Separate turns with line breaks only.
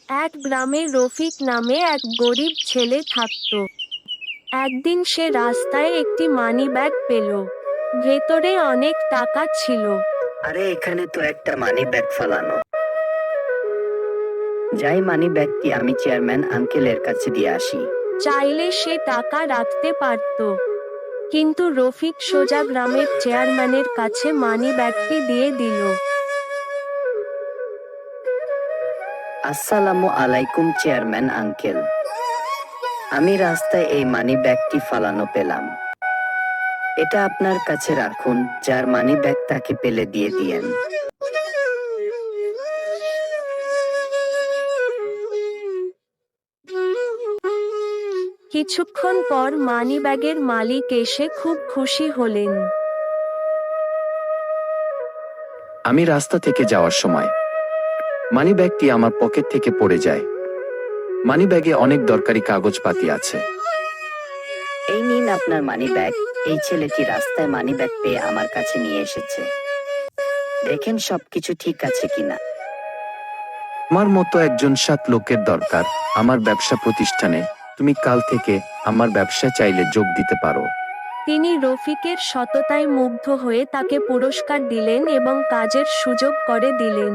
এক গ্রামে রফিক নামে এক গরিব ছেলে থাকত। একদিন সে রাস্তায় একটি মানিব্যাগ পেল। ভেতরে অনেক টাকা ছিল।
আরে এখানে তো একটা মানি ব্যাগ ফালানো। যাই মানি ব্যাগটি আমি চেয়ারম্যান আঙ্কেলের কাছে দিয়ে আসি।
চাইলে সে টাকা রাখতে পারত, কিন্তু রফিক সোজা গ্রামের চেয়ারম্যানের কাছে মানিব্যাগটি দিয়ে দিল।
আসসালামু আলাইকুম চেয়ারম্যান আঙ্কেল, আমি রাস্তায় এই মানি ব্যাগটি ফালানো পেলাম। এটা আপনার কাছে রাখুন, যার মানি ব্যাগ তাকে পেলে দিয়ে দিয়েন।
কিছুক্ষণ পর মানিব্যাগের মালিক এসে খুব খুশি হলেন।
আমি রাস্তা থেকে যাওয়ার সময় মানিব্যাগটি আমার পকেট থেকে পড়ে যায়। মানিব্যাগে অনেক দরকারি কাগজপাতি আছে।
এই নিন আপনার মানি ব্যাগ। এই ছেলেটি রাস্তায় মানি ব্যাগ পেয়ে আমার কাছে নিয়ে এসেছে। দেখেন সবকিছু ঠিক আছে কিনা।
আমার মতো একজন সৎ লোকের দরকার আমার ব্যবসা প্রতিষ্ঠানে। তুমি কাল থেকে আমার ব্যবসা চাইলে যোগ দিতে পারো।
তিনি রফিকের সততায় মুগ্ধ হয়ে তাকে পুরস্কার দিলেন এবং কাজের সুযোগ করে দিলেন।